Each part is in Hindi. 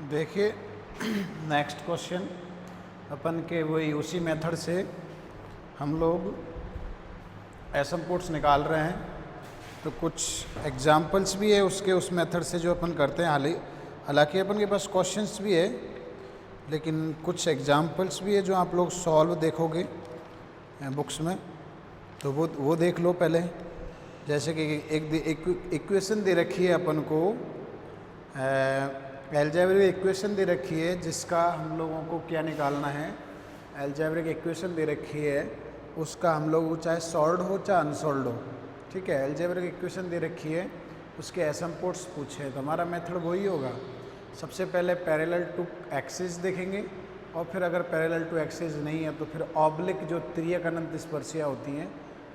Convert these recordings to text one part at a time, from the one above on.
देखिए नेक्स्ट क्वेश्चन अपन के वही उसी मेथड से हम लोग एसिम्पोट्स निकाल रहे हैं। तो कुछ एग्जाम्पल्स भी है उसके उस मेथड से जो अपन करते हैं। हालांकि अपन के पास क्वेश्चंस भी है, लेकिन कुछ एग्जाम्पल्स भी है जो आप लोग सॉल्व देखोगे बुक्स में, तो वो देख लो पहले। जैसे कि एक इक्वेशन दे रखी है अपन को, अलजेब्रिक इक्वेशन दे रखी है जिसका हम लोगों को क्या निकालना है। अलजेब्रिक इक्वेशन दे रखी है, उसका हम लोग चाहे सॉल्व्ड हो चाहे अनसॉल्व्ड हो, ठीक है। अलजेब्रिक इक्वेशन दे रखी है, उसके एसिम्पोट्स पूछे हैं, तो हमारा मेथड वही होगा। सबसे पहले पैरेलल टू एक्सिस देखेंगे, और फिर अगर पैरेलल टू एक्सिस नहीं है तो फिर ऑब्लिक जो त्रियक अनंत स्पर्शियाँ होती हैं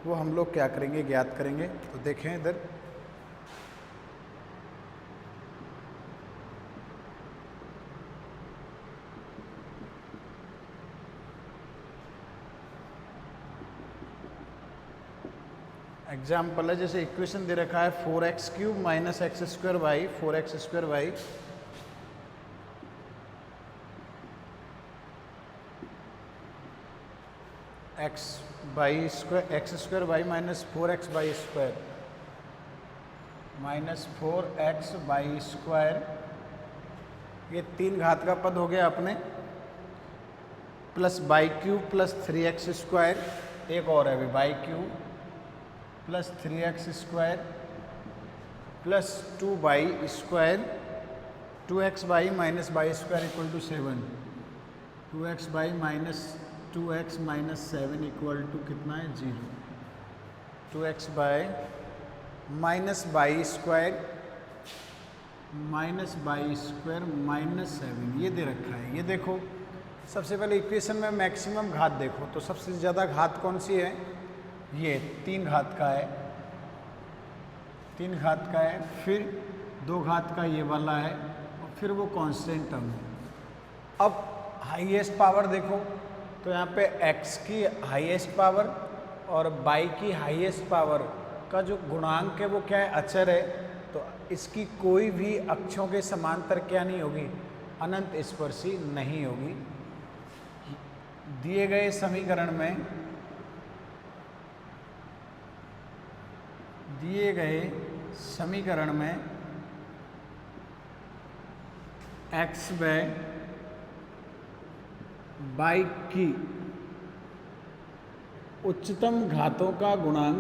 वो हम लोग क्या करेंगे, ज्ञात करेंगे। तो देखें इधर, एग्जाम्पल है जैसे इक्वेशन दे रखा है 4x³ minus x² by 4x² by x² by minus 4x by square minus 4x by square. ये 3 घात का पद हो गया अपने, plus by cube plus 3x²। एक और है अभी y cube plus 3x² plus 2 y square, 2x y minus y square equal to 7, 2x y minus 2x minus 7 equal to कितना है, 0। 2x y minus y square minus y square minus 7 ये दे रखा है। ये देखो, सबसे पहले इक्वेशन में मैक्सिमम घात देखो, तो सबसे ज़्यादा घात कौन सी है, ये 3 घात का है, 3 घात का है, फिर 2 घात का ये वाला है, और फिर वो कांस्टेंट टर्म है। अब हाईएस्ट पावर देखो, तो यहाँ पे x की हाईएस्ट पावर और y की हाईएस्ट पावर का जो गुणांक है वो क्या है, अचर है। तो इसकी कोई भी अक्षों के समांतर क्या नहीं होगी, अनंत स्पर्शी नहीं होगी। दिए गए समीकरण में x बाय y की उच्चतम घातों का गुणांक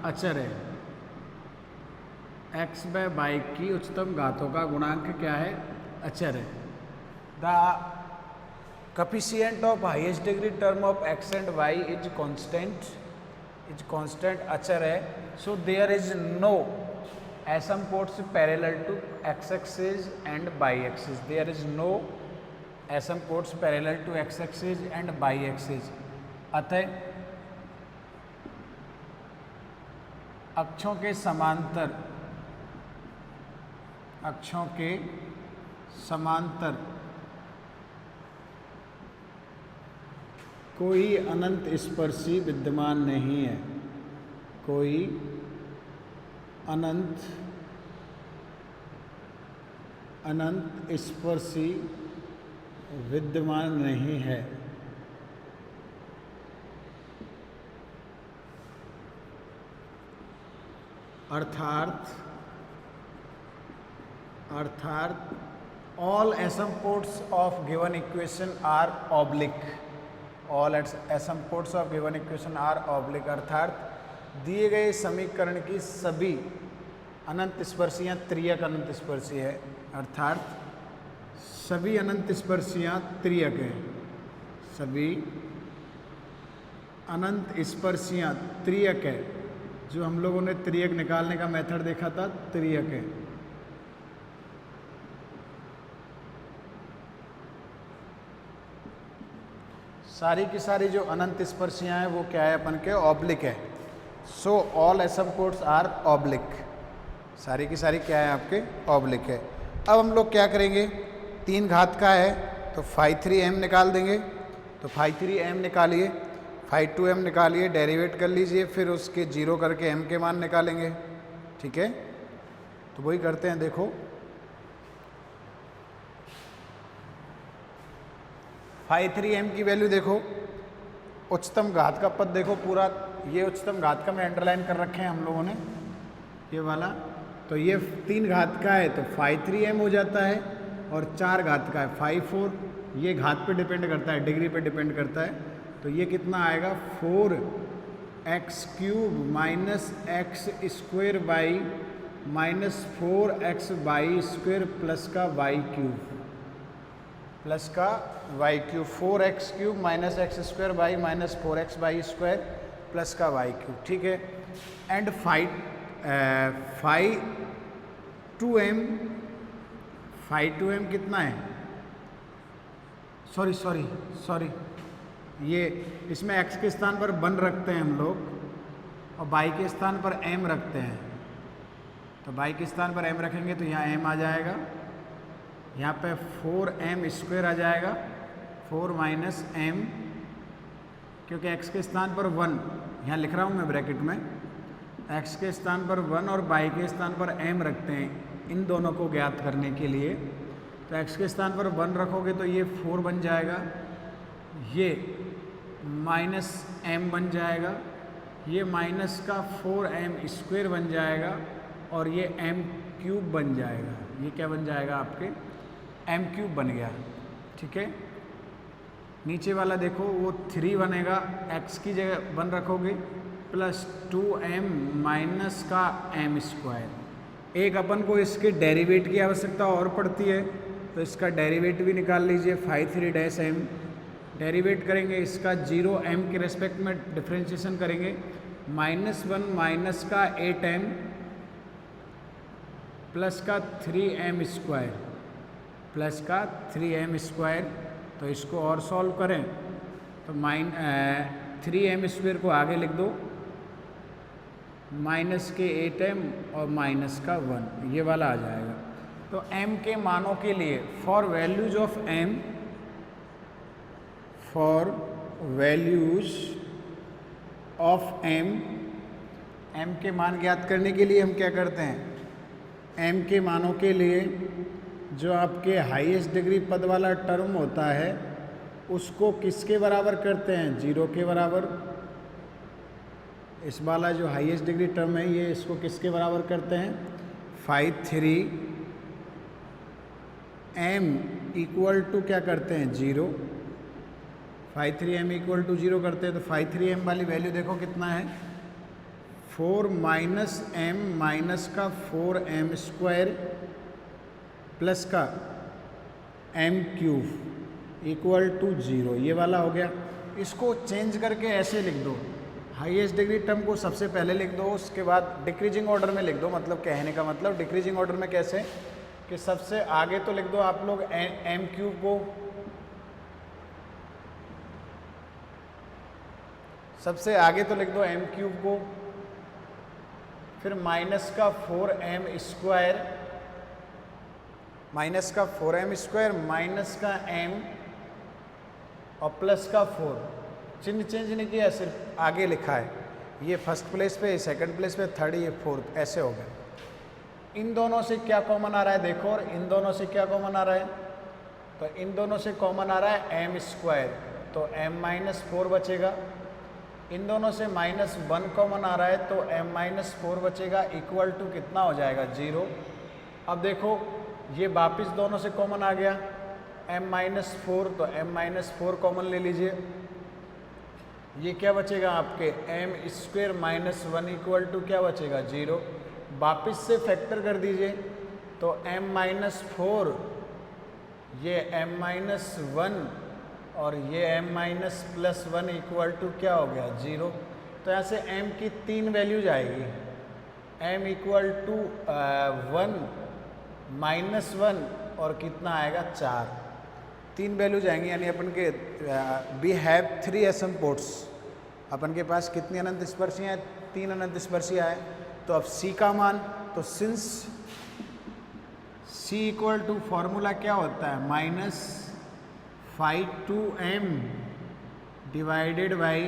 अचर है। x बाय y की उच्चतम घातों का गुणांक क्या है, अचर है। The coefficient of highest degree term of x and y is constant अचर है। So there is no asymptotes parallel to x axis and y axis. There is no asymptotes parallel to x axis and y axis. अतः अक्षों के समांतर कोई अनंत स्पर्शी विद्यमान नहीं है, कोई अनंत स्पर्शी विद्यमान नहीं है। अर्थात all asymptotes of given equation are oblique, all asymptotes of given equation are oblique। अर्थात दिए गए समीकरण की सभी अनंत स्पर्शियाँ त्रियक अनंत स्पर्शी है। अर्थात सभी अनंत स्पर्शियाँ त्रियक हैं, सभी अनंत स्पर्शियाँ त्रियक है। जो हम लोगों ने त्रियक निकालने का मेथड देखा था, त्रियक है। सारी की सारी जो अनंत स्पर्शियाँ हैं वो क्या है, अपन के ऑब्लिक है। So all asymptotes are oblique. सारी की सारी क्या है आपके ऑब्लिक है। अब हम लोग क्या करेंगे, 3 घात का है तो फाई 3m निकाल देंगे। तो फाई 3m निकालिए, फाई 2m निकालिए, डेरिवेट कर लीजिए, फिर उसके 0 करके m के मान निकालेंगे। ठीक है, तो वही करते हैं। देखो फाई 3m की वैल्यू देखो, उच्चतम घात का पद देखो पूरा, ये उच्चतम घात का में अंडरलाइन कर रखे हैं हम लोगों ने, ये वाला। तो ये 3 घात का है तो फाई 3m हो जाता है, और 4 घात का है फाई 4। ये घात पे डिपेंड करता है, डिग्री पे डिपेंड करता है। तो ये कितना आएगा, 4x³ minus x square by minus 4x² plus का y³ प्लस का y³ 4x³ minus x² by minus 4x² plus का y³ ठीक है। एंड फाई 2m कितना है, सॉरी ये इसमें x के स्थान पर 1 रखते हैं हम लोग, और y के स्थान पर m रखते हैं। तो y के स्थान पर m रखेंगे तो यहाँ m आ जाएगा, यहाँ पे 4m² आ जाएगा, 4 माइनस m, क्योंकि x के स्थान पर 1 यहाँ लिख रहा हूँ मैं ब्रैकेट में, x के स्थान पर 1 और y के स्थान पर m रखते हैं इन दोनों को ज्ञात करने के लिए। तो x के स्थान पर 1 रखोगे तो ये 4 बन जाएगा, ये माइनस m बन जाएगा, ये माइनस का 4m² बन जाएगा, और ये m³ बन जाएगा। ये क्या बन जाएगा आपके, m³ बन गया। ठीक है, नीचे वाला देखो वो 3 बनेगा, x की जगह 1 रखोगे, प्लस 2m माइनस का m²। एक अपन को इसके डेरिवेट की आवश्यकता और पड़ती है, तो इसका डेरिवेट भी निकाल लीजिए। फाई 3-m डेरिवेट करेंगे, इसका 0m के रेस्पेक्ट में डिफ्रेंशिएशन करेंगे, -1 माइनस का 8m प्लस का 3m² प्लस का 3m²। तो इसको और सॉल्व करें तो 3m² को आगे लिख दो, माइनस के 8m और माइनस का 1, ये वाला आ जाएगा। तो m के मानों के लिए फॉर वैल्यूज ऑफ m के मान ज्ञात करने के लिए हम क्या करते हैं, m के मानों के लिए जो आपके हाईएस्ट डिग्री पद वाला टर्म होता है उसको किसके बराबर करते हैं, 0 के बराबर। इस वाला जो हाईएस्ट डिग्री टर्म है ये इसको किसके बराबर करते हैं, फाई 3m इक्वल टू क्या करते हैं, 0। फाई 3m इक्वल टू 0 करते हैं। तो फाई 3m वाली वैल्यू देखो कितना है, 4 माइनस m माइनस का 4m² प्लस का m³ इक्वल टू 0, ये वाला हो गया। इसको चेंज करके ऐसे लिख दो, हाईएस्ट डिग्री टर्म को सबसे पहले लिख दो, उसके बाद डिक्रीजिंग ऑर्डर में लिख दो। मतलब कहने का मतलब डिक्रीजिंग ऑर्डर में कैसे, कि सबसे आगे तो लिख दो आप लोग m³ को, सबसे आगे तो लिख दो m³ को, फिर माइनस का 4m² माइनस का 4m² माइनस का m और प्लस का 4। चिन्ह चेंज नहीं किया, सिर्फ आगे लिखा है। ये फर्स्ट प्लेस पे, सेकंड प्लेस पे, थर्ड, ये फोर्थ, ऐसे हो गए। इन दोनों से क्या कॉमन आ रहा है देखो, और इन दोनों से क्या कॉमन आ रहा है, तो इन दोनों से कॉमन आ रहा है m², तो m-4 बचेगा। इन दोनों से -1 कॉमन आ रहा है तो m-4 बचेगा, इक्वल टू कितना हो जाएगा, 0। अब देखो ये वापिस दोनों से कॉमन आ गया m-4, तो m-4 कॉमन ले लीजिए। ये क्या बचेगा आपके, m² -1 इक्वल टू क्या बचेगा, 0। वापिस से फैक्टर कर दीजिए, तो m-4, ये m-1 और ये m-+1 इक्वल टू क्या हो गया, 0। तो यहाँ से m की 3 वैल्यूज आएगी, m इक्वल टू 1 -1 और कितना आएगा, 4। 3 वैल्यूज आएंगी, यानी अपन के वी हैव 3 एसिम्पोट्स। अपन के पास कितनी अनंत स्पर्शियाँ हैं, 3 अनंत स्पर्शियाँ हैं। तो अब c का मान तो since C equal to formula क्या होता है, minus 5 2m divided by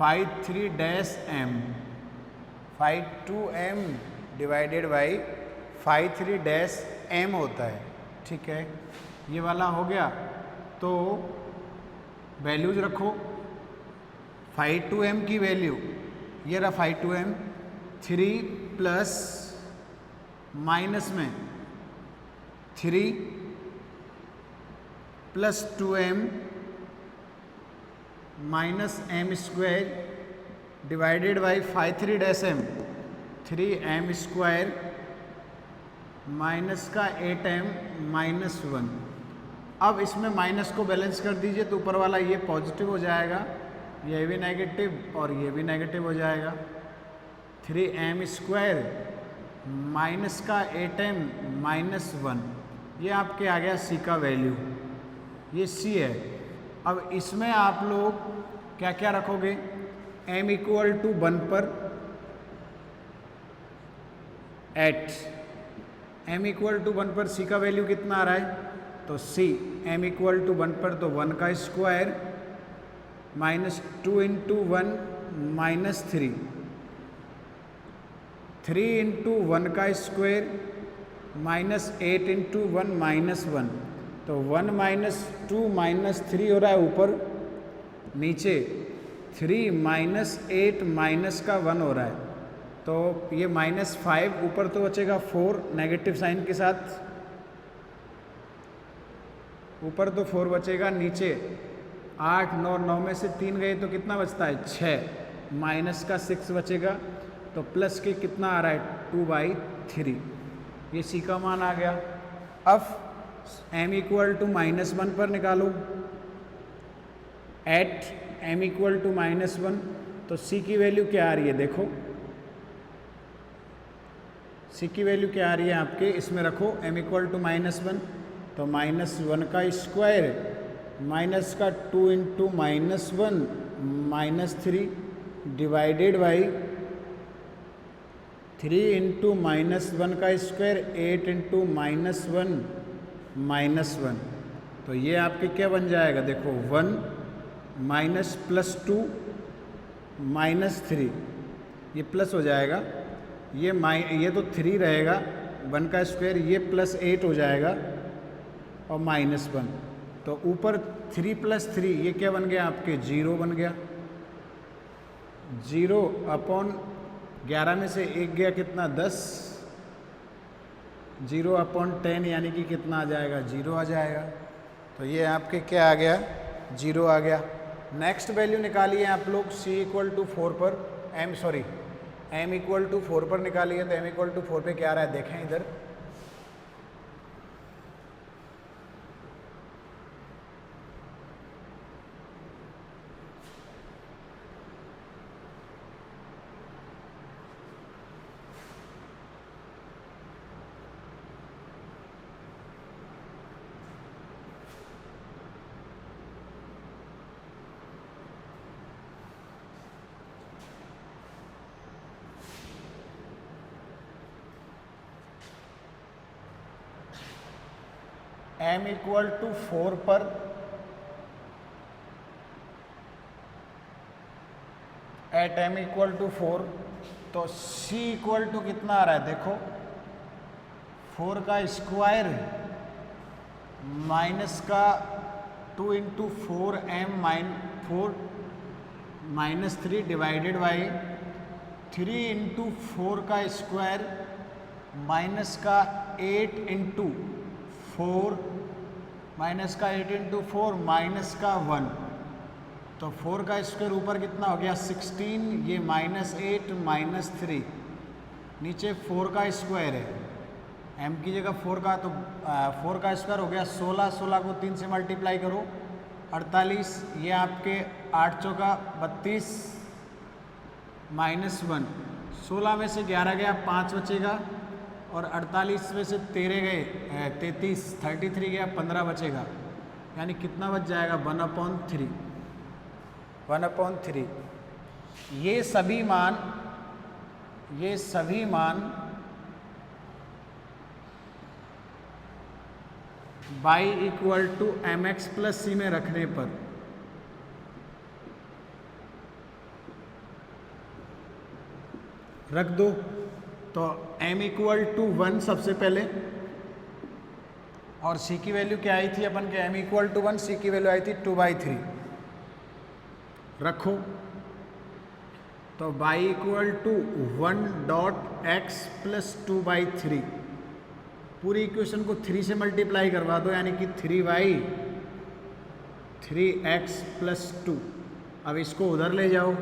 5 3 m, 5 2m divided by 5 3 m होता है। ठीक है, ये वाला हो गया। तो वैल्यूज रखो, 5 2m की वैल्यू ये रहा 5 2m, 3 प्लस माइनस में 3 plus 2m minus m square divided by 5 3 m square minus का 8m माइनस 1। अब इसमें माइनस को बैलेंस कर दीजिए तो ऊपर वाला ये पॉजिटिव हो जाएगा, ये भी नेगेटिव और ये भी नेगेटिव हो जाएगा। 3m स्क्वायर माइनस का 8m माइनस 1, ये आपके आ गया C का वैल्यू, ये C है। अब इसमें आप लोग क्या क्या रखोगे, m इक्वल टू 1 पर एट m इक्वल टू 1 पर C का वैल्यू कितना आ रहा है, तो C m इक्वल टू 1 पर तो 1 का square minus 2 into 1 minus 3, 3 into 1 का स्क्वायर माइनस 8 इंटू 1 माइनस 1, तो 1 माइनस 2 माइनस 3 हो रहा है ऊपर, नीचे 3 माइनस 8 माइनस का 1 हो रहा है, तो ये माइनस 5 ऊपर तो बचेगा 4 नेगेटिव साइन के साथ, ऊपर तो 4 बचेगा, नीचे 8 9 9 में से 3 गए तो कितना बचता है 6, माइनस का 6 बचेगा, तो प्लस के कितना आ रहा है 2/3, ये C का मान आ गया। अब m इक्वल टू माइनस 1 पर निकालो, at m equal to minus 1, तो C की वैल्यू क्या आ रही है देखो, C की वैल्यू क्या आ रही है आपके, इसमें रखो m इक्वल टू माइनस 1, तो माइनस 1 का स्क्वायर माइनस का 2 into minus 1 minus 3 divided by 3 into minus 1 का स्क्वायर 8 इंटू माइनस 1 माइनस 1, तो ये आपके क्या बन जाएगा देखो, 1 माइनस प्लस 2 माइनस 3, ये प्लस हो जाएगा, ये तो 3 रहेगा, 1 का स्क्वायर, ये प्लस 8 हो जाएगा और माइनस 1, तो ऊपर 3 प्लस 3 ये क्या बन गया आपके 0 बन गया, 0 अपॉन 11 में से 1 गया कितना 10, 0 अपॉन 10 यानी कि कितना आ जाएगा 0 आ जाएगा, तो ये आपके क्या आ गया 0 आ गया। नेक्स्ट वैल्यू निकालिए आप लोग C इक्वल टू 4 पर, m इक्वल टू 4 पर निकालिए, तो m इक्वल टू 4 पे क्या आ रहा है देखें इधर, m इक्वल टू 4 पर एट m इक्वल टू 4, तो C इक्वल टू कितना आ रहा है देखो, 4 का स्क्वायर माइनस का 2 into 4m minus 3 divided by 3 into 4 का स्क्वायर माइनस का 8 इंटू 4 माइनस का 8 इंटू 4 माइनस का 1, तो 4 का स्क्वायर ऊपर कितना हो गया 16, ये माइनस 8 माइनस 3, नीचे 4 का स्क्वायर है, m की जगह 4 का, तो 4 का स्क्वायर हो गया 16, 16 को 3 से मल्टीप्लाई करो 48, ये आपके 8 चौका 32 माइनस 1, 16 में से 11 गया 5 बचेगा, और 48 में से 13 गए 33 गया 15 बचेगा, यानी कितना बच जाएगा 1/3, 1/3। ये सभी मान y equal to m x plus c में रखने पर रख दो तो m इक्वल टू 1 सबसे पहले, और c की वैल्यू क्या आई थी अपन के, m इक्वल टू 1, c की वैल्यू आई थी 2/3 रखो। तो y equal to 1 dot x plus 2/3, पूरी इक्वेशन को 3 से मल्टीप्लाई करवा दो, यानी कि 3y 3x प्लस 2। अब इसको उधर ले जाओ,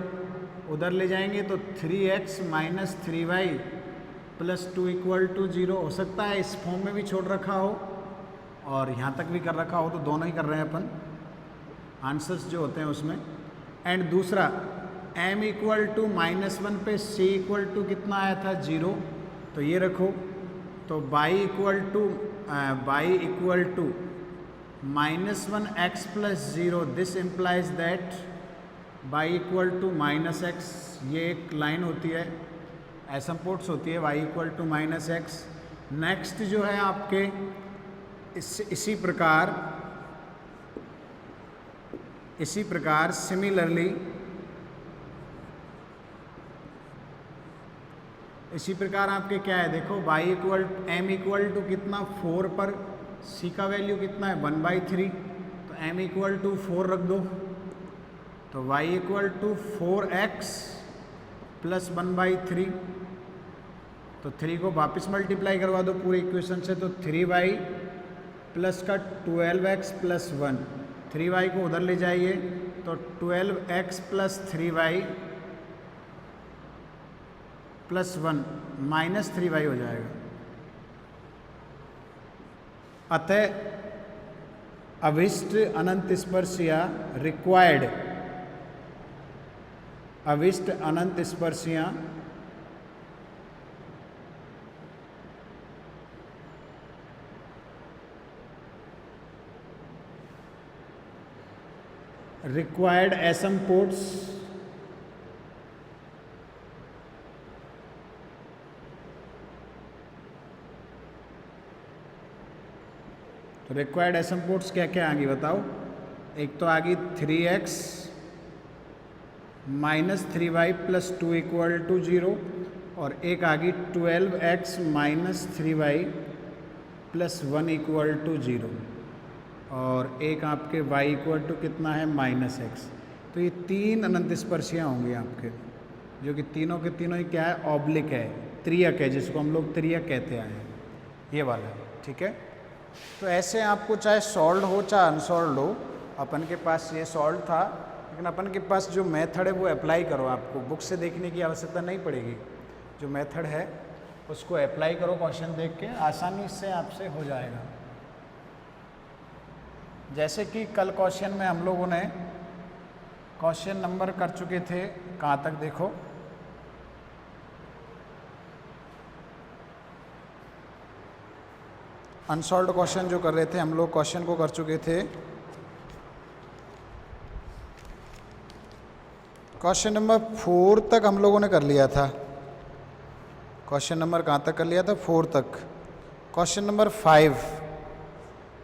उधर ले जाएंगे तो 3x minus 3y plus 2 equal to 0। हो सकता है इस फॉर्म में भी छोड़ रखा हो और यहाँ तक भी कर रखा हो, तो दोनों ही कर रहे हैं अपन आंसर्स जो होते हैं उसमें। एंड दूसरा m इक्वल टू -1 पे c इक्वल टू कितना आया था 0, तो ये रखो। तो y equal to -1x plus 0, this implies that y equal to -x, ये एक लाइन होती है, एसिम्पोट्स होती है y equal to -x। Next जो है आपके इसी प्रकार सिमिलरली इसी प्रकार आपके क्या है, देखो m इक्वल टू कितना 4 पर c का वैल्यू कितना है 1/3, तो m इक्वल टू 4 रख दो। तो y equal to 4x plus 1/3, तो 3 को वापस मल्टीप्लाई करवा दो पूरी इक्वेशन से, तो 3y प्लस का 12x प्लस 1, 3y को उधर ले जाइए तो 12x plus 3y plus 1 minus 3y हो जाएगा। अतः अभिष्ट अनंत स्पर्शियाँ रिक्वायर्ड, अभिष्ट अनंत स्पर्शियाँ required asymptotes तो रिक्वायर्ड एसिम्पोट्स क्या क्या आगे बताओ। एक तो आगे 3x minus 3y plus 2 equal to 0, और एक आगे 12x minus 3y plus 1 equal to 0, और एक आपके y इक्वल टू कितना है -x। तो ये 3 अनंत स्पर्शियाँ होंगी आपके, जो कि तीनों के तीनों ही क्या है, ऑब्लिक है, त्रियक है, जिसको हम लोग त्रियक कहते आए हैं, ये वाला। ठीक है, तो ऐसे आपको चाहे सॉल्व हो चाहे अनसॉल्व हो, अपन के पास ये सॉल्व था, लेकिन अपन के पास जो मेथड है वो अप्लाई करो। आपको बुक से देखने की आवश्यकता नहीं पड़ेगी, जो मेथड है उसको अप्लाई करो, क्वेश्चन देख के आसानी से आपसे हो जाएगा। जैसे कि कल क्वेश्चन में हम लोगों ने क्वेश्चन नंबर कर चुके थे, कहाँ तक देखो, अनसॉल्व्ड क्वेश्चन जो कर रहे थे हम लोग, क्वेश्चन को कर चुके थे क्वेश्चन नंबर 4 तक हम लोगों ने कर लिया था। क्वेश्चन नंबर कहाँ तक कर लिया था, 4 तक। क्वेश्चन नंबर 5,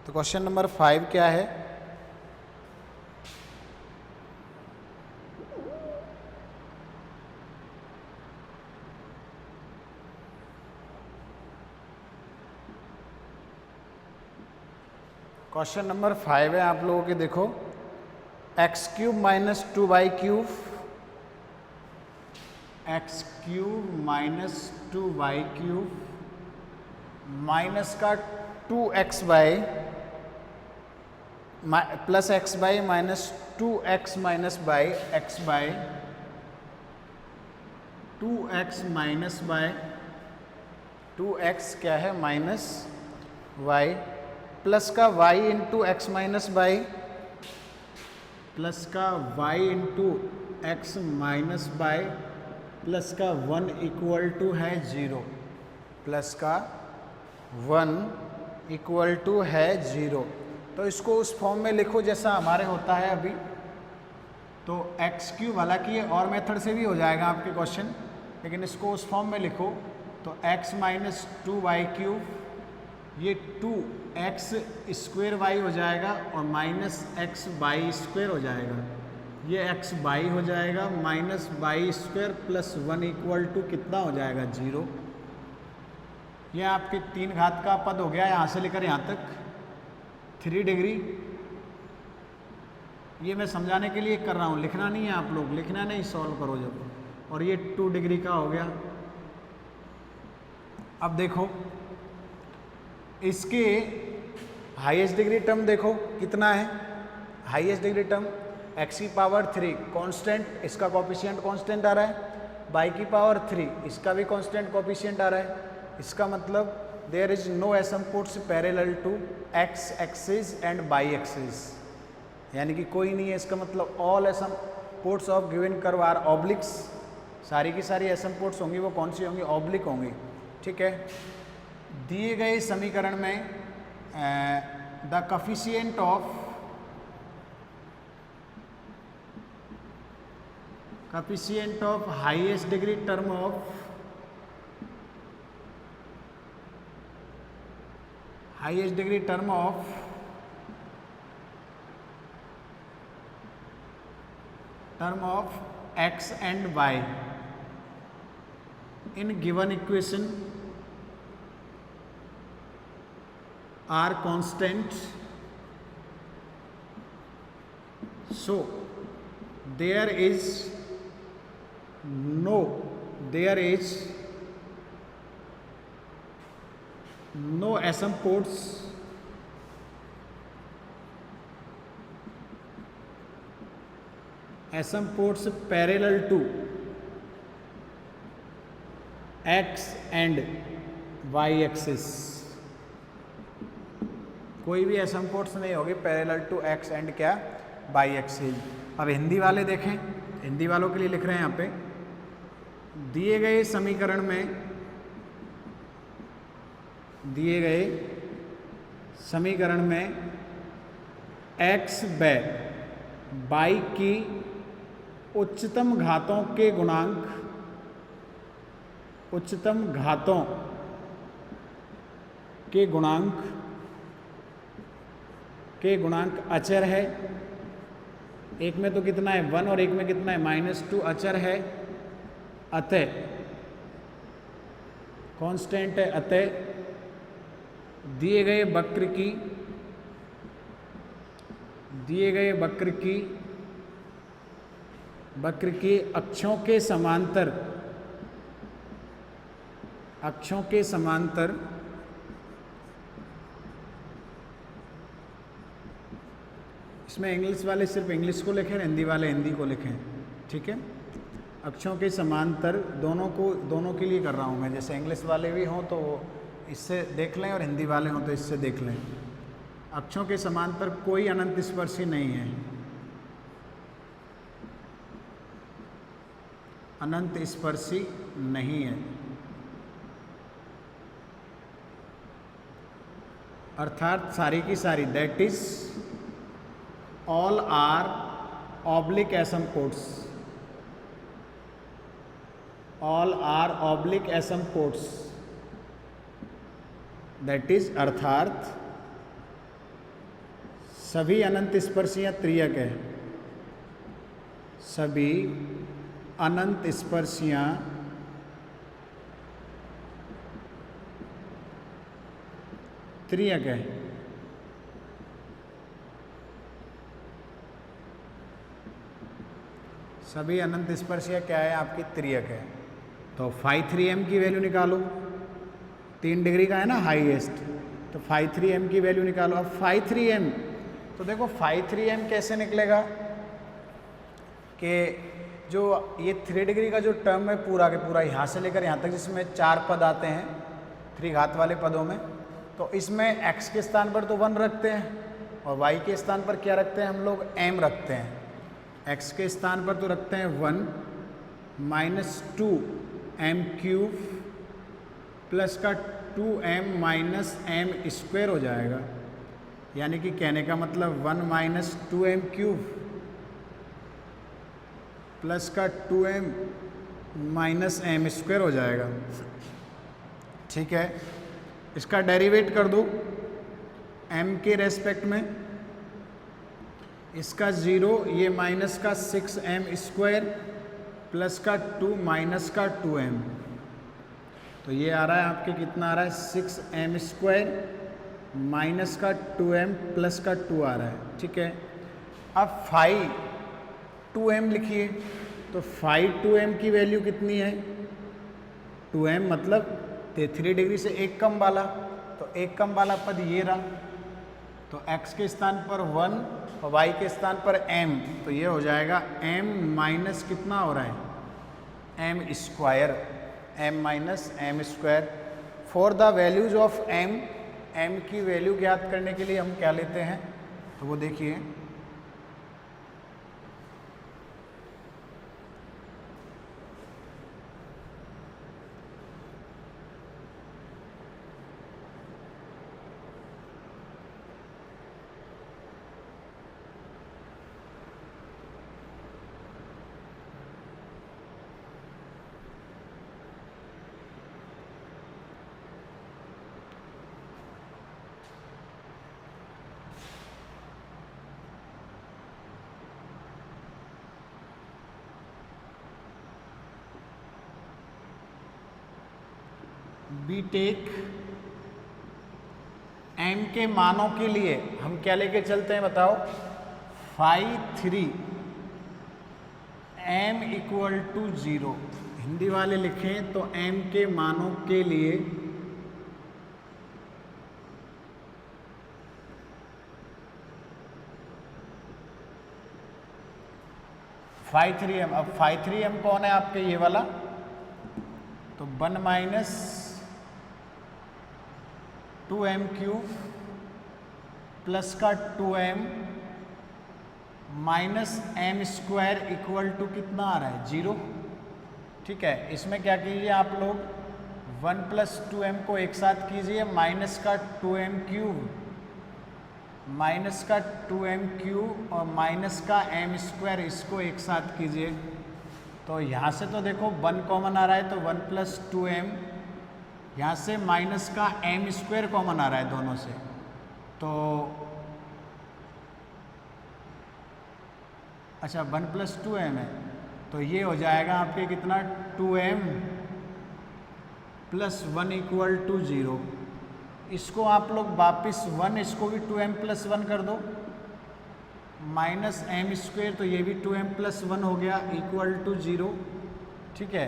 तो क्वेश्चन नंबर 5 क्या है, क्वेश्चन नंबर 5 है आप लोगों के, देखो x³ minus 2y³ x³ minus 2y³ minus का 2xy plus xy minus 2x minus y x by 2x minus by 2x क्या है माइनस y, प्लस का y into x minus y, plus का y into x minus y, plus का 1 इक्वल टू है 0, प्लस का 1 इक्वल टू है 0। तो इसको उस फॉर्म में लिखो जैसा हमारे होता है अभी। तो x³ हालांकि ये और मेथड से भी हो जाएगा आपके क्वेश्चन, लेकिन इसको उस फॉर्म में लिखो। तो x माइनस 2y³ ये 2x² y हो जाएगा और माइनस एक्स वाई स्क्वेयर हो जाएगा। ये x वाई हो जाएगा minus y² plus 1 equal to कितना हो जाएगा 0। ये आपके 3 घात का पद हो गया यहाँ से लेकर यहाँ तक 3 डिग्री। ये मैं समझाने के लिए कर रहा हूँ, लिखना नहीं है आप लोग, लिखना नहीं, सॉल्व करो जब। और ये 2 डिग्री का हो गया। अब देखो इसके हाईएस्ट डिग्री टर्म देखो कितना है। हाईएस्ट डिग्री टर्म x की पावर 3 कांस्टेंट, इसका कोफिशिएंट कांस्टेंट आ रहा है। y की पावर 3 इसका भी कांस्टेंट कोफिशिएंट आ रहा है। इसका मतलब there is no asymptotes parallel to x axis and y axis, यानी कि कोई नहीं है। इसका मतलब all asymptotes of given curve are obliques. सारी की सारी एसिम्पोट्स होंगी वो कौन सी होंगी? ऑब्लिक होंगी। ठीक है। दिए गए समीकरण में the coefficient of highest degree term of x and y in given equation are constant, so there is no asymptotes parallel to x and y axis। कोई भी एसिम्पोट्स नहीं होगी पैरेलल टू x एंड क्या y एक्सिस। अब हिंदी वाले देखें, हिंदी वालों के लिए लिख रहे हैं यहाँ पे, दिए गए समीकरण में x व y की उच्चतम घातों के गुणांक अचर है। एक में तो कितना है 1 और एक में कितना है -2 अचर है, अतः कांस्टेंट है। अतः दिए गए वक्र की अक्षों के समांतर इसमें इंग्लिश वाले सिर्फ इंग्लिश को लिखें, हिंदी वाले हिंदी को लिखें। ठीक है। अक्षों के समांतर दोनों के लिए कर रहा हूँ मैं, जैसे इंग्लिश वाले भी हों तो इससे देख लें और हिंदी वाले हों तो इससे देख लें। अक्षों के समांतर कोई अनंत स्पर्शी नहीं है, अनंत स्पर्शी नहीं है। अर्थात सारी की सारी, that is all are oblique asymptotes, all are oblique asymptotes, that is अर्थात सभी अनंत स्पर्शियां त्रियक है, सभी अनंत स्पर्शियां त्रियक है। सभी अनंत स्पर्शियां क्या है आपकी? त्रियक है। तो फाई 3m की वैल्यू निकालो, 3 डिग्री का है ना हाईएस्ट, तो फाई 3m की वैल्यू निकालो। अब फाई 3m, तो देखो फाई 3m कैसे निकलेगा कि जो ये 3 डिग्री का जो टर्म है पूरा के पूरा यहाँ से लेकर यहाँ तक, जिसमें 4 पद आते हैं 3 घात वाले पदों में, तो इसमें x के स्थान पर तो 1 रखते हैं और y के स्थान पर क्या रखते हैं हम लोग? m रखते हैं। x के स्थान पर तो रखते हैं 1 -2 m³ प्लस का 2m - m² हो जाएगा, यानी कि कहने का मतलब 1 - 2m³ प्लस का 2m - m² हो जाएगा। ठीक है। इसका डेरिवेट कर दो m के रेस्पेक्ट में, इसका 0, ये माइनस का 6m² प्लस का 2 माइनस का 2m, तो ये आ रहा है आपके कितना आ रहा है 6m² माइनस का 2m प्लस का 2 आ रहा है, ठीक है। अब फाई 2m लिखिए, तो फाई 2m की वैल्यू कितनी है 2m, मतलब 3 डिग्री से एक कम वाला, तो एक कम वाला पद ये रहा, तो x के स्थान पर 1 और y के स्थान पर m, तो ये हो जाएगा m माइनस कितना हो रहा है m², m minus m²। For the values of m की वैल्यू ज्ञात करने के लिए हम क्या लेते हैं, तो वो देखिए बी टेक m के मानों के लिए हम क्या लेके चलते हैं बताओ, फाई 3 m = 0, हिंदी वाले लिखें तो m के मानों के लिए फाई 3m, अब फाई 3m कौन है आपके ये वाला, तो 1 माइनस 2m³ प्लस का 2m minus m² equal to कितना आ रहा है 0, ठीक है। इसमें क्या कीजिए आप लोग 1 + 2m को एक साथ कीजिए, माइनस का 2m³ माइनस का 2m³ और माइनस का m², इसको एक साथ कीजिए, तो यहाँ से तो देखो 1 कॉमन आ रहा है, तो 1 + 2m, यहाँ से माइनस का m² कॉमन आ रहा है दोनों से, तो अच्छा 1 + 2m है, तो ये हो जाएगा आपके कितना 2m + 1 = 0। इसको आप लोग वापिस 1, इसको भी 2m + 1 कर दो, माइनस m², तो ये भी 2m + 1 हो गया इक्वल टू 0, ठीक है।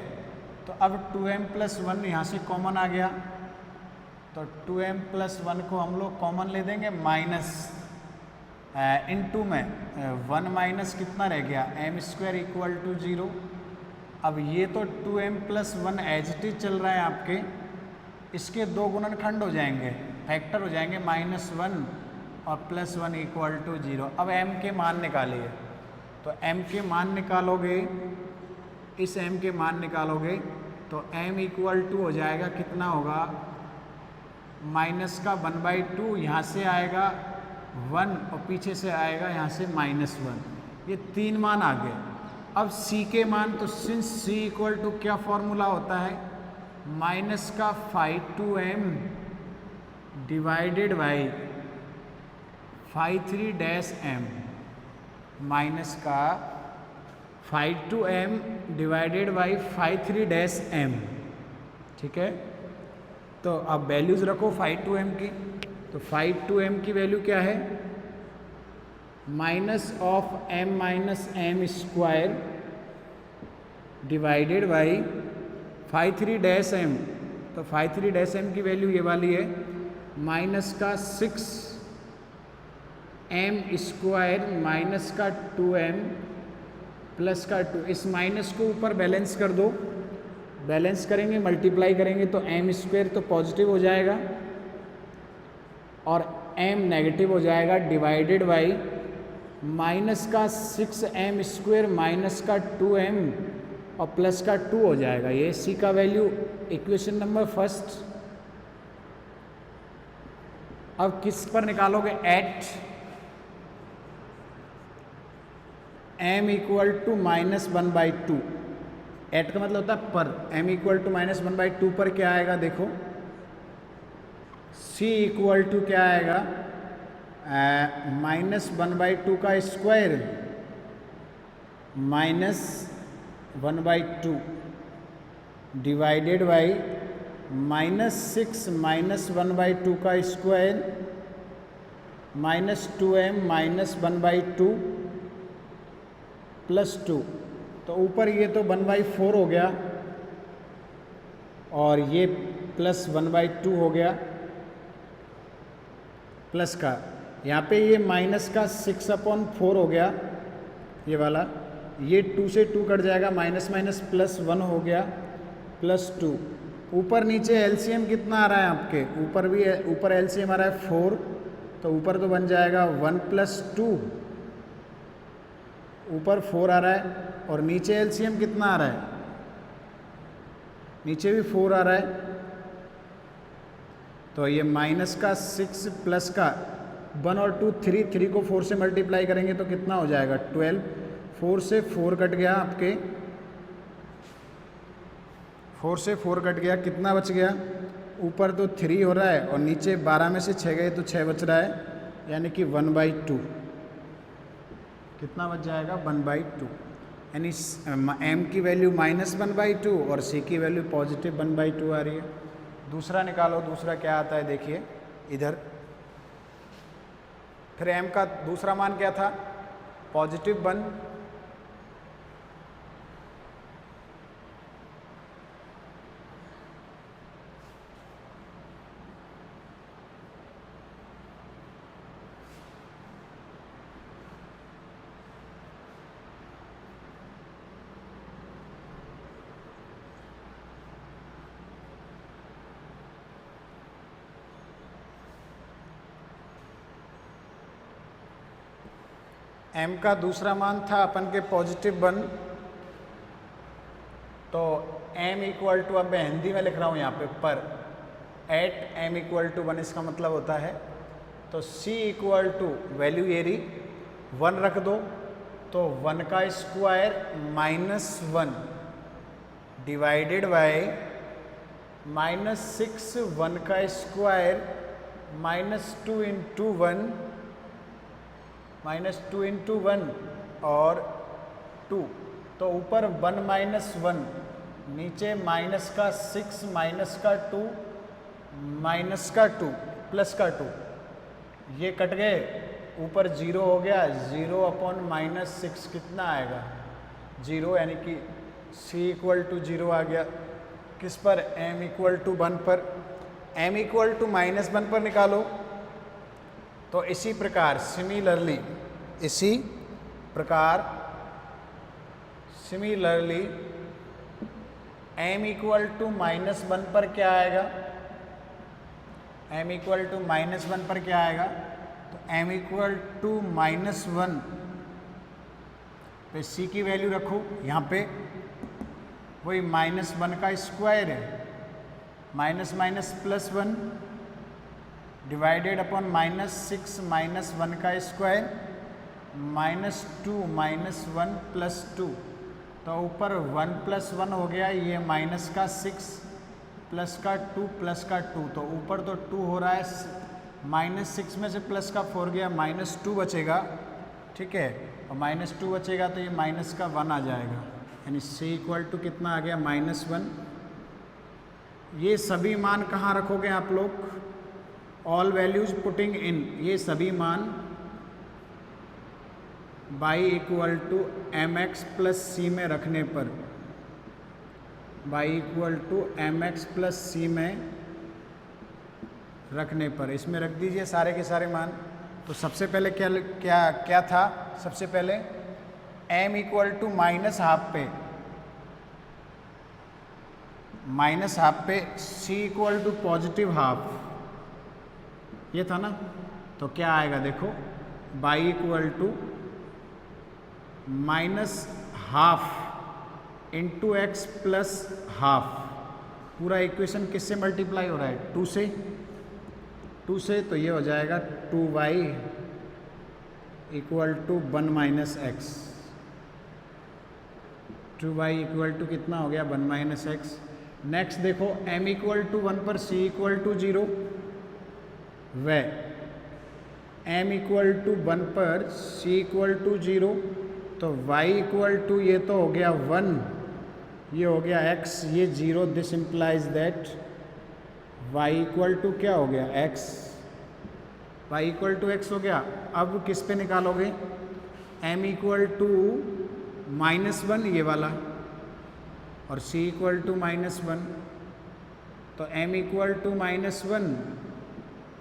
तो अब 2m + 1 यहाँ से कॉमन आ गया, तो 2m + 1 को हम लोग कॉमन ले देंगे, माइनस इनटू में 1 माइनस कितना रह गया m² = 0। अब ये तो 2m + 1 एज इट इज चल रहा है आपके, इसके दो गुणनखंड हो जाएंगे, फैक्टर हो जाएंगे, -1 और +1 = 0। अब m के मान निकालिए, तो m के मान निकालोगे, इस m के मान निकालोगे तो m = हो जाएगा कितना होगा, माइनस का 1/2, यहाँ से आएगा 1 और पीछे से आएगा यहाँ से -1, ये 3 मान आ गए। अब c के मान, तो सिंस c = क्या फॉर्मूला होता है, माइनस का phi 2m divided by phi 3-m, minus का phi 2m divided by phi 3-m, ठीक है। तो अब वैल्यूज रखो फाई 2m की, तो फाई 2m की वैल्यू क्या है, minus of m minus m² divided by phi 3-m, तो फाई 3-m की वैल्यू ये वाली है, माइनस का 6m² माइनस का 2m प्लस का 2, इस माइनस को ऊपर बैलेंस कर दो, बैलेंस करेंगे मल्टीप्लाई करेंगे तो m² तो पॉजिटिव हो जाएगा और m नेगेटिव हो जाएगा, डिवाइडेड बाई माइनस का 6m² माइनस का 2m और प्लस का 2 हो जाएगा। ये c का वैल्यू इक्वेशन नंबर फर्स्ट। अब किस पर निकालोगे, एट m = -1/2, एट का मतलब होता है पर, m = -1/2 पर क्या आएगा देखो, c इक्वल टू क्या आएगा, -1/2 का स्क्वायर -1/2 डिवाइडेड बाई -6 -1/2 का स्क्वायर -2m -1/2 +2। तो ऊपर ये तो 1/4 हो गया और ये +1/2 हो गया प्लस का, यहाँ पे ये माइनस का 6/4 हो गया ये वाला, ये 2 से 2 कट जाएगा, माइनस माइनस +1 हो गया +2। ऊपर नीचे एलसीएम कितना आ रहा है आपके, ऊपर एलसीएम आ रहा है 4, तो ऊपर तो बन जाएगा 1 + 2, ऊपर 4 आ रहा है और नीचे एलसीएम कितना आ रहा है, नीचे भी 4 आ रहा है, तो ये माइनस का 6 प्लस का 1 और 2 3 को 4 से मल्टीप्लाई करेंगे तो कितना हो जाएगा 12, 4 से 4 कट गया आपके, 4 से 4 कट गया, कितना बच गया, ऊपर तो 3 हो रहा है और नीचे 12 में से 6 गए तो 6 बच रहा है, यानी कि 1/2, कितना बच जाएगा 1/2, यानी m की वैल्यू -1/2 और c की वैल्यू +1/2 आ रही है। दूसरा निकालो, दूसरा क्या आता है देखिए इधर, फिर m का दूसरा मान क्या था, +1, m का दूसरा मान था अपन के +1, तो m इक्वल टू, अब मैं हिंदी में लिख रहा हूँ यहाँ पे पर, m इक्वल टू 1 इसका मतलब होता है, तो c इक्वल टू वैल्यू ये रही 1 रख दो, तो 1 का स्क्वायर -1 डिवाइडेड बाय -6 1 का स्क्वायर -2 इंटू 1 -2 इंटू 1 और 2, तो ऊपर 1 -1, नीचे माइनस का 6 माइनस का 2 माइनस का 2 प्लस का 2, ये कट गए, ऊपर 0 हो गया, 0/-6 कितना आएगा 0, यानी कि c इक्वल टू 0 आ गया, किस पर, m इक्वल टू 1 पर, m इक्वल टू -1 पर निकालो, तो इसी प्रकार सिमिलरली m इक्वल टू -1 पर क्या आएगा, m इक्वल टू -1 पर क्या आएगा, तो m इक्वल टू -1 पे c की वैल्यू रखो, यहाँ पे वही -1 का स्क्वायर है, माइनस माइनस +1 डिवाइडेड अपॉन -6 -1 का स्क्वायर -2 -1 +2, तो ऊपर 1 + 1 हो गया, ये माइनस का 6 प्लस का 2 प्लस का 2, तो ऊपर तो 2 हो रहा है, -6 में से प्लस का 4 गया, -2 बचेगा, ठीक है, और -2 बचेगा तो ये माइनस का 1 आ जाएगा, यानी c इक्वल टू कितना आ गया -1। ये सभी मान कहाँ रखोगे आप लोग, ऑल वैल्यूज पुटिंग इन, ये सभी मान y equal to mx + c में रखने पर, y equal to mx + c में रखने पर, इसमें रख दीजिए सारे के सारे मान। तो सबसे पहले क्या क्या क्या था, सबसे पहले m इक्वल टू -½ पे, -½ पे c इक्वल टू +½ ये था ना, तो क्या आएगा देखो, y equal to -½ into x + ½ पूरा इक्वेशन किससे मल्टीप्लाई हो रहा है 2 से, तो ये हो जाएगा 2y equal to 1 - x, 2y equal to कितना हो गया 1 - x। नेक्स्ट देखो m इक्वल टू 1 पर c इक्वल टू 0, वह m इक्वल टू 1 पर c इक्वल टू 0, तो y इक्वल टू ये तो हो गया 1, ये हो गया x, ये 0, this implies that y equal to क्या हो गया x, y equal to x हो गया। अब किस पे निकालोगे, m इक्वल टू -1 ये वाला और c इक्वल टू -1, तो m इक्वल टू -1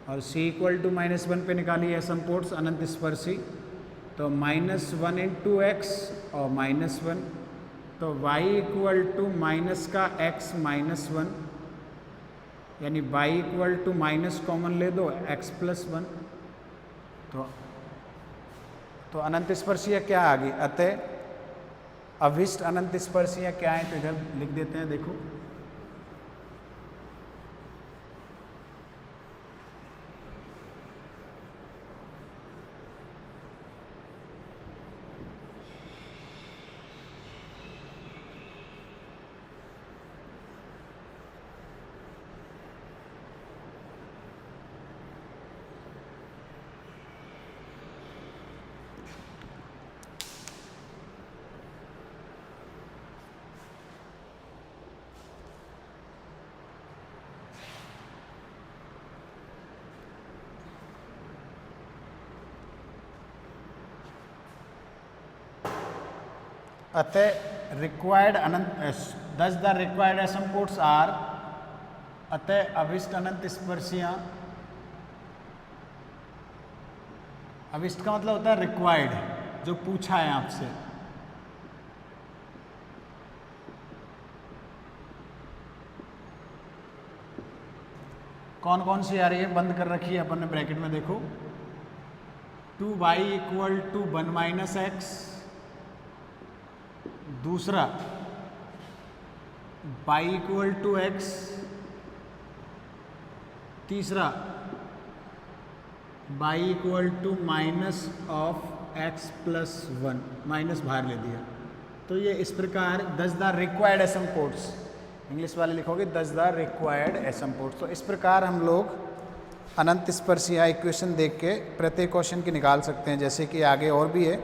और c इक्वल टू -1 पे निकालिए समपोर्ट्स अनंत स्पर्शी, तो -1 इंटू x और -1, तो y इक्वल टू माइनस का x -1, यानी y equal to minus common ले दो x प्लस 1, तो अनंत स्पर्शियाँ क्या आ गई, अतः अभिष्ट अनंत स्पर्शियाँ क्या हैं, तो इधर लिख देते हैं, देखो अतः रिक्वायर्ड अनंत दस द रिक्वायर्ड एसिम्पोट्स आर, अतः अभिष्ट अनंत स्पर्शियाँ, अभिष्ट का मतलब होता है रिक्वायर्ड, जो पूछा है आपसे, कौन कौन सी आ रही है, बंद कर रखी है अपन ने ब्रैकेट में, देखो 2y equal to 1 minus x, दूसरा y इक्वल टू एक्स, तीसरा y equal to minus of x plus 1, minus बाहर ले दिया। तो ये इस प्रकार 10 द रिक्वायर्ड एसिम्पोट्स, इंग्लिश वाले लिखोगे 10 द रिक्वायर्ड एसिम्पोट्स। तो इस प्रकार हम लोग अनंत स्पर्शिया इक्वेशन देख के प्रत्येक क्वेश्चन की निकाल सकते हैं, जैसे कि आगे और भी है,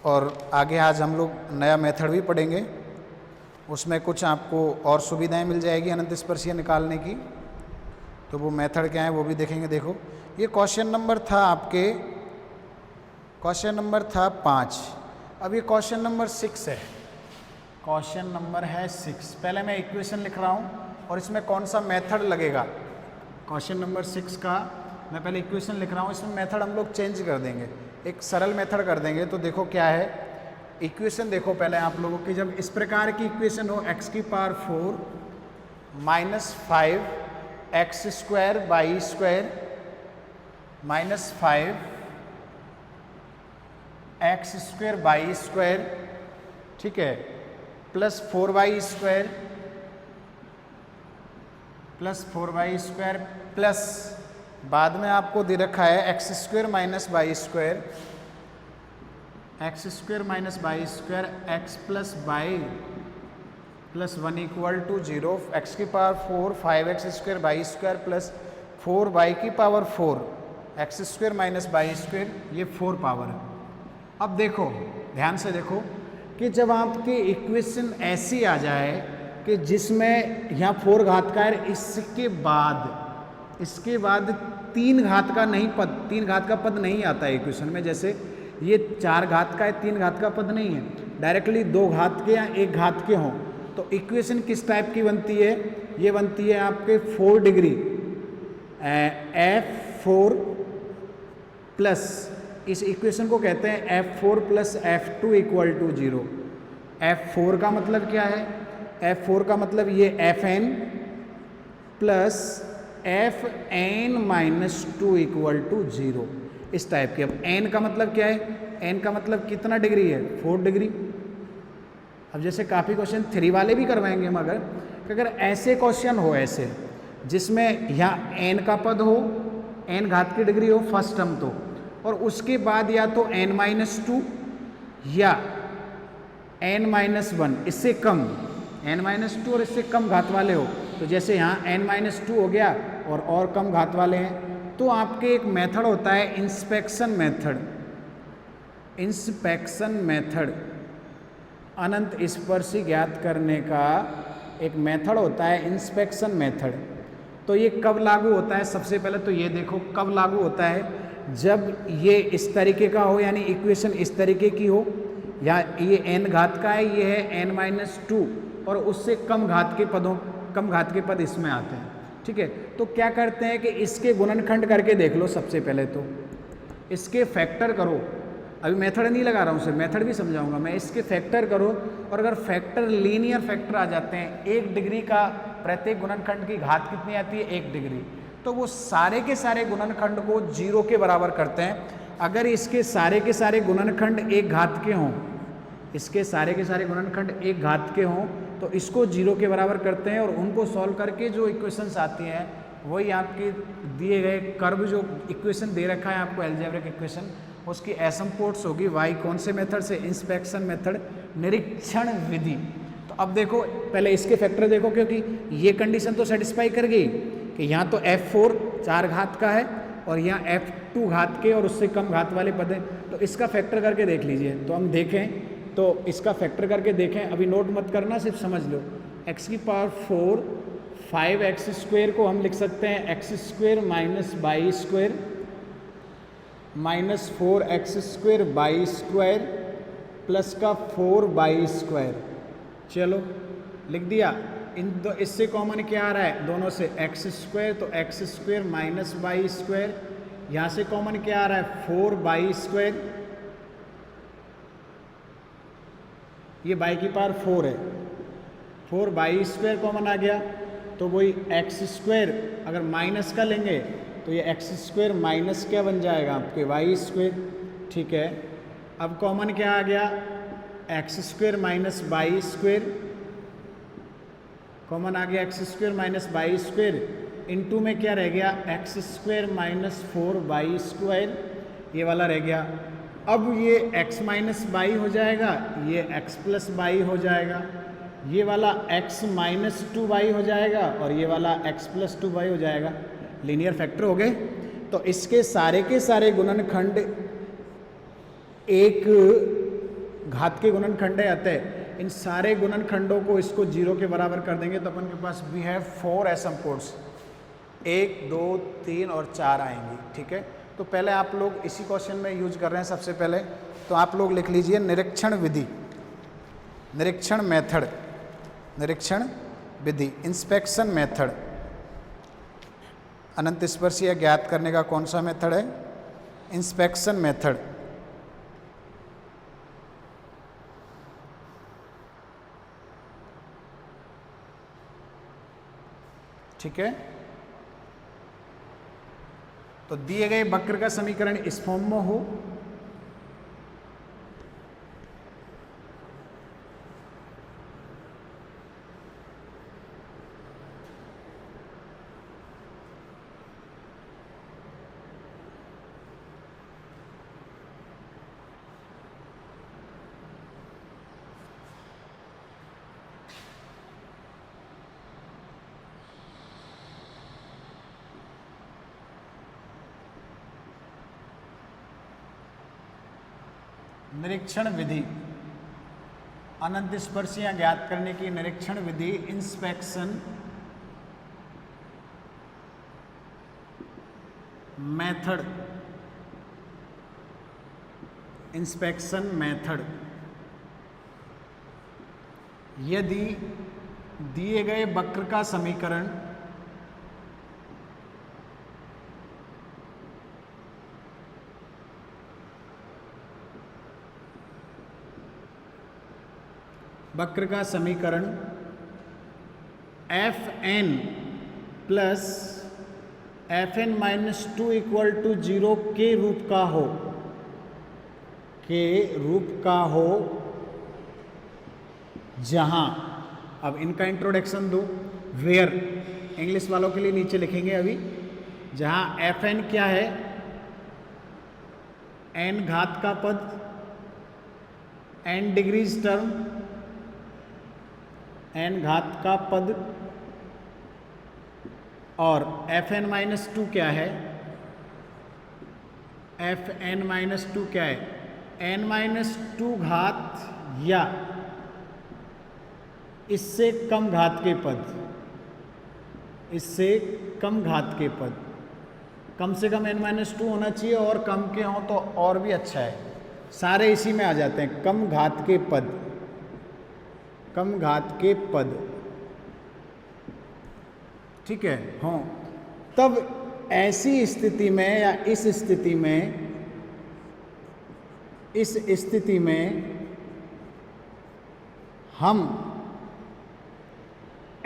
और आगे आज हम लोग नया मेथड भी पढ़ेंगे, उसमें कुछ आपको और सुविधाएं मिल जाएगी अनंत स्पर्शियाँ निकालने की। तो वो मेथड क्या है वो भी देखेंगे। देखो ये क्वेश्चन नंबर था आपके, क्वेश्चन नंबर था 5, अब ये क्वेश्चन नंबर 6 है, क्वेश्चन नंबर है 6। पहले मैं इक्वेशन लिख रहा हूँ और इसमें कौन सा मेथड लगेगा, क्वेश्चन नंबर 6 का मैं पहले इक्वेशन लिख रहा हूँ, इसमें मेथड हम लोग चेंज कर देंगे, एक सरल मेथड कर देंगे। तो देखो क्या है इक्वेशन, देखो पहले आप लोगों की, जब इस प्रकार की इक्वेशन हो x की power 4 minus 5 x square y square minus 5 x square y square, ठीक है, प्लस 4y स्क्वायर प्लस बाद में आपको दे रखा है x square minus y square, x square minus y square x plus y plus 1 equal to 0, x की power 4 5x square y square plus 4y की power 4 x square minus y square, ये 4 पावर है। अब देखो ध्यान से देखो कि जब आपकी इक्वेशन ऐसी आ जाए कि जिसमें यहाँ 4 घात का है, इसके बाद 3 घात का नहीं पद, 3 घात का पद नहीं आता है इक्वेशन में, जैसे ये 4 घात का है, 3 घात का पद नहीं है, डायरेक्टली 2 घात के या 1 घात के हों, तो इक्वेशन किस टाइप की बनती है, ये बनती है आपके 4 डिग्री F4 प्लस, इस इक्वेशन को कहते हैं F4 plus F2 equal to 0। F4 का मतलब क्या है, F4 का मतलब ये Fn plus Fn minus 2 equal to 0, इस टाइप की। अब n का मतलब क्या है, n का मतलब कितना डिग्री है, 4 डिग्री। अब जैसे काफ़ी क्वेश्चन 3 वाले भी करवाएंगे हम, अगर ऐसे क्वेश्चन हो, ऐसे जिसमें यहाँ n का पद हो, n घात की डिग्री हो फर्स्ट टर्म, तो और उसके बाद या तो n माइनस 2 या n माइनस 1, इससे कम n माइनस 2 और इससे कम घात वाले हो, तो जैसे यहाँ n माइनस 2 हो गया और कम घात वाले हैं, तो आपके एक मेथड होता है इंस्पेक्शन मेथड। इंस्पेक्शन मेथड अनंत स्पर्शी ज्ञात करने का एक मेथड होता है इंस्पेक्शन मेथड। तो ये कब लागू होता है? सबसे पहले तो ये देखो कब लागू होता है, जब ये इस तरीके का हो, यानी इक्वेशन इस तरीके की हो, या ये n घात का है, ये है n-2 और उससे कम घात के पद इसमें आते हैं। ठीक है, तो क्या करते हैं कि इसके गुणनखंड करके देख लो। सबसे पहले तो इसके फैक्टर करो, अभी मेथड नहीं लगा रहा हूँ, सिर्फ मेथड भी समझाऊंगा मैं। इसके फैक्टर करो, और अगर फैक्टर लीनियर फैक्टर आ जाते हैं, 1 डिग्री का प्रत्येक गुणनखंड की घात कितनी आती है? 1 डिग्री। तो वो सारे के सारे गुणनखंड को 0 के बराबर करते हैं। अगर इसके सारे के सारे गुणनखंड 1 घात के हों, इसके सारे के सारे गुणनखंड 1 घात के हों, तो इसको 0 के बराबर करते हैं, और उनको सॉल्व करके जो इक्वेशंस आती हैं वही आपके दिए गए कर्व, जो इक्वेशन दे रखा है आपको एल्जेब्रिक इक्वेशन, उसकी एसिम्पोट्स होगी y कौन से मेथड से? इंस्पेक्शन मेथड, निरीक्षण विधि। तो अब देखो पहले इसके फैक्टर देखो, क्योंकि ये कंडीशन तो सेटिस्फाई कर गई कि यहाँ तो f4 4 घात का है और यहाँ f2 घात के और उससे कम घात वाले पद हैं। तो इसका फैक्टर करके देख लीजिए। तो हम देखें, तो इसका फैक्टर करके देखें, अभी नोट मत करना, सिर्फ समझ लो। x की पावर 4 5x² को हम लिख सकते हैं x² minus y square minus 4x² y square plus का 4y स्क्वायर। चलो लिख दिया। इससे कॉमन क्या आ रहा है? दोनों से x², तो x² माइनस y स्क्वायर। यहाँ से कॉमन क्या आ रहा है? 4y square. ये y की पावर 4 है, 4y² कॉमन आ गया, तो वही x² अगर माइनस का लेंगे तो ये x² माइनस क्या बन जाएगा? आपके y²। ठीक है, अब कॉमन क्या आ गया? x² माइनस y² कॉमन आ गया, x² माइनस y²। इनटू में क्या रह गया? x² माइनस 4y², ये वाला रह गया। अब ये x माइनस वाई हो जाएगा, ये x प्लस वाई हो जाएगा, ये वाला x माइनस 2y हो जाएगा और ये वाला x प्लस 2y हो जाएगा। लीनियर फैक्टर हो गए। तो इसके सारे के सारे गुणनखंड 1 घात के गुणनखंड है, अतः इन सारे गुणनखंडों को इसको 0 के बराबर कर देंगे, तो अपन के पास वी हैव 4 एसिम्पोट्स, 1 2 3 और 4 आएंगी। ठीक है, तो पहले आप लोग इसी क्वेश्चन में यूज कर रहे हैं। सबसे पहले तो आप लोग लिख लीजिए निरीक्षण विधि, निरीक्षण मेथड, निरीक्षण विधि, इंस्पेक्शन मेथड। अनंत स्पर्शीय ज्ञात करने का कौन सा मेथड है? Inspection method. ठीक है, तो दिए गए वक्र का समीकरण इस फॉर्म में हो, निरीक्षण विधि, अनंत स्पर्शियां ज्ञात करने की निरीक्षण विधि, इंस्पेक्शन मेथड, इंस्पेक्शन मेथड। यदि दिए गए वक्र का समीकरण वक्र का समीकरण F N plus F N minus 2 equal to 0 के रूप का हो, के रूप का हो, जहां, अब इनका इंट्रोडक्शन दो, वेयर इंग्लिश वालों के लिए नीचे लिखेंगे अभी, जहां एफ एन क्या है? एन घात का पद, एन डिग्रीज टर्म, एन घात का पद, और एफ एन माइनस टू क्या है, एफ एन माइनस टू क्या है, एन माइनस टू घात या इससे कम घात के पद, इससे कम घात के पद, कम से कम n माइनस टू होना चाहिए और कम के हों तो और भी अच्छा है, सारे इसी में आ जाते हैं, कम घात के पद, कम घात के पद, ठीक है। हों तब ऐसी स्थिति में या इस स्थिति में हम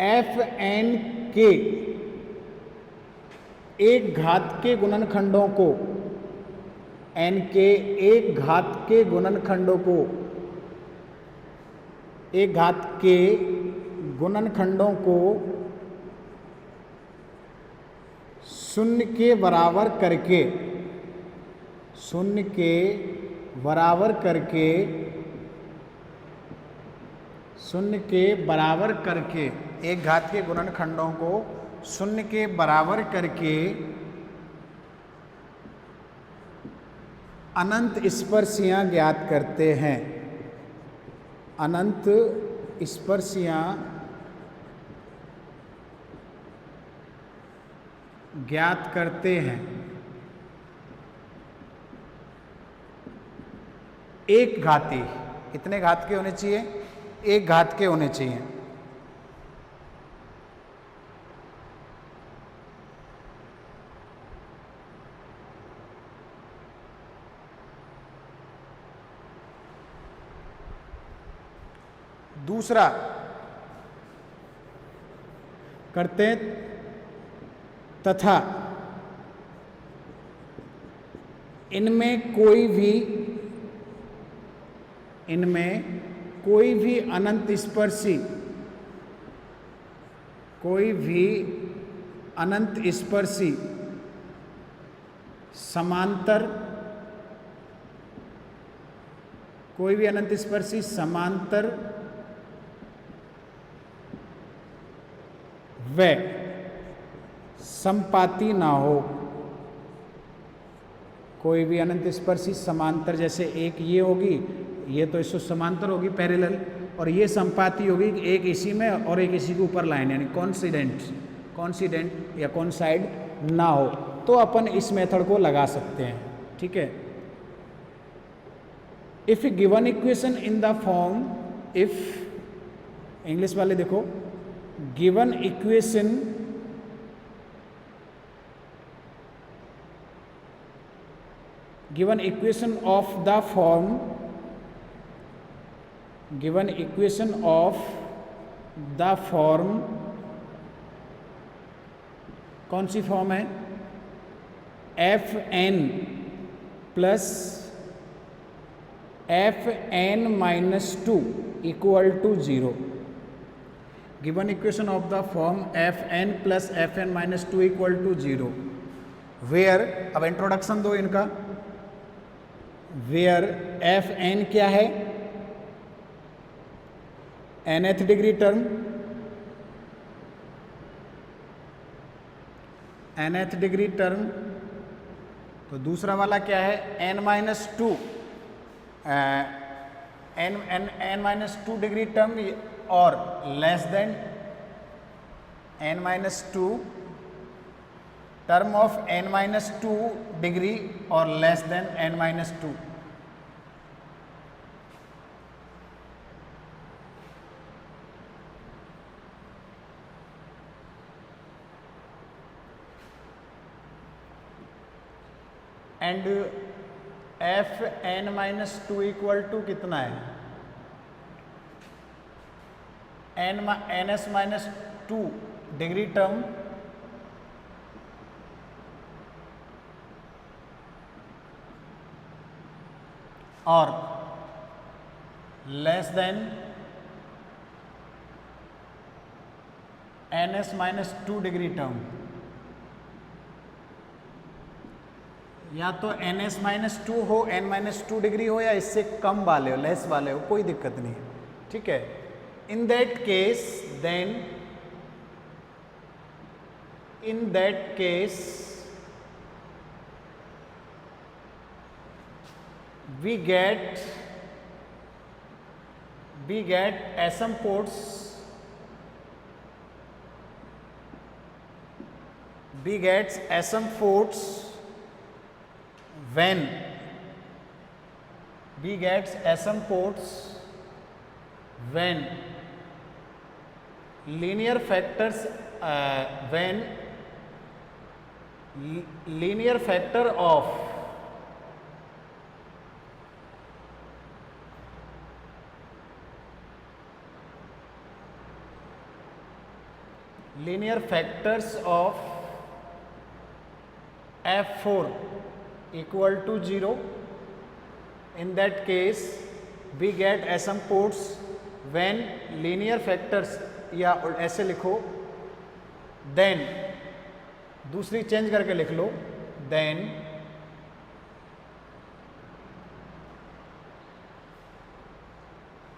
एफ एन के एक घात के गुणनखंडों को, एन के एक घात के गुणनखंडों को, एक घात के गुणनखंडों को शून्य के बराबर करके, शून्य के बराबर करके, शून्य के बराबर करके, एक घात के गुणनखंडों को शून्य के बराबर करके अनंत स्पर्शियां ज्ञात करते हैं, अनंत स्पर्शियां ज्ञात करते हैं। एक घाती, कितने घात के होने चाहिए, एक घात के होने चाहिए। दूसरा करते हैं तथा इनमें कोई भी अनंत स्पर्शी, कोई भी अनंत स्पर्शी समांतर, कोई भी अनंत स्पर्शी समांतर व संपाती ना हो, कोई भी अनंत स्पर्शी समांतर, जैसे एक ये होगी, ये तो इसको समांतर होगी पैरेलल, और ये संपाती होगी, एक इसी में और एक इसी के ऊपर लाइन, यानी कॉन्सिडेंट या कॉन्साइड ना हो, तो अपन इस मेथड को लगा सकते हैं, ठीक है। If given equation in the form, if, English वाले देखो, given equation of the form, given equation of the form, कौन सी फॉर्म है, F N plus F N minus two equal to zero, given equation of the form F N plus F N minus two equal to zero, where, अब इंट्रोडक्शन दो इनका, वेयर एफ एन क्या है, nth degree term, nth degree term, तो दूसरा वाला क्या है, n minus two, n minus two degree term और less than n minus two term of n minus two degree और less than n minus two, and f N minus two equal to कितना है, n s minus two degree term और less than n s minus two degree term, या तो एन एस माइनस टू हो, एन माइनस टू डिग्री हो, या इससे कम वाले हो, लेस वाले हो, कोई दिक्कत नहीं है, ठीक है। In that case then in that case we get asymptotes when linear factors when linear factor of linear factors of f4 equal to 0. In that case we get asymptotes when linear factors, या ऐसे लिखो then, दूसरी चेंज करके लिख लो then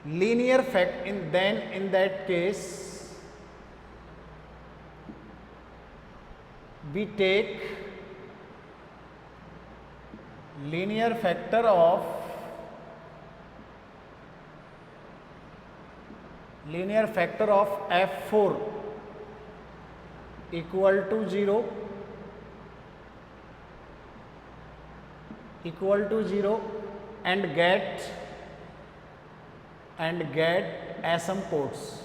linear fact in that case we take linear factor of f4 equal to 0 and get asymptotes.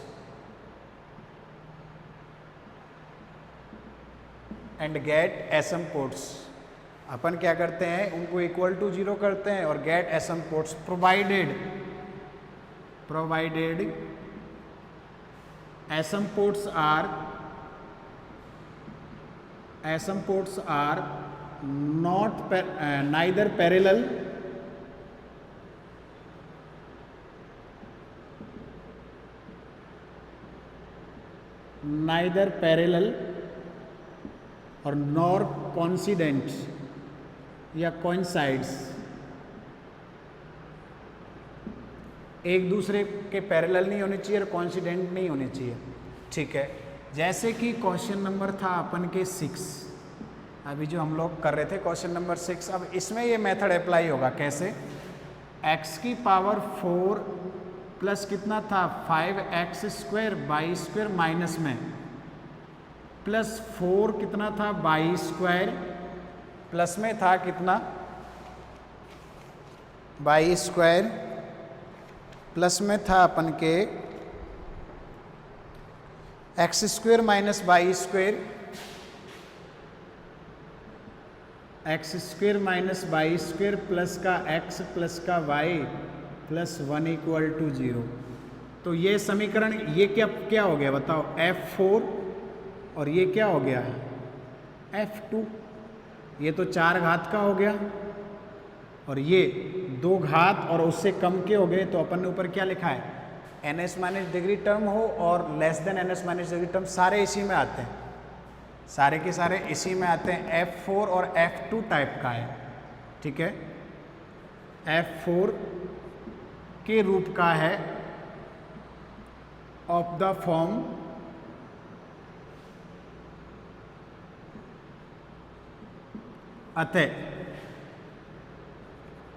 अपन क्या करते हैं, उनको इक्वल टू 0 करते हैं और get asymptotes provided asymptotes are not neither parallel और nor coincident या coincides, एक दूसरे के पैरेलल नहीं होने चाहिए और कॉन्सिडेंट नहीं होने चाहिए. ठीक है, जैसे कि क्वेश्चन नंबर था अपन के 6, अभी जो हम लोग कर रहे थे क्वेश्चन नंबर 6, अब इसमें ये मेथड अप्लाई होगा. कैसे? x की पावर 4 प्लस कितना था 5x² बाई स्क्वायर माइनस में प्लस 4 कितना था बाई स्क्वायर प्लस में था कितना बाई स्क्वायर प्लस में था अपन के x² minus y square, x² minus y square plus का x प्लस का y प्लस 1 इक्वल टू 0. तो ये समीकरण, ये क्या हो गया बताओ, f4 और ये क्या हो गया f2. ये तो 4 घात का हो गया और ये 2 घात और उससे कम के हो गए. तो अपन ने ऊपर क्या लिखा है, ns माइनस डिग्री टर्म हो और less then ns minus degree term, सारे इसी में आते हैं, सारे के सारे इसी में आते हैं. f4 और f2 टाइप का है. ठीक है, f4 के रूप का है ऑफ द फॉर्म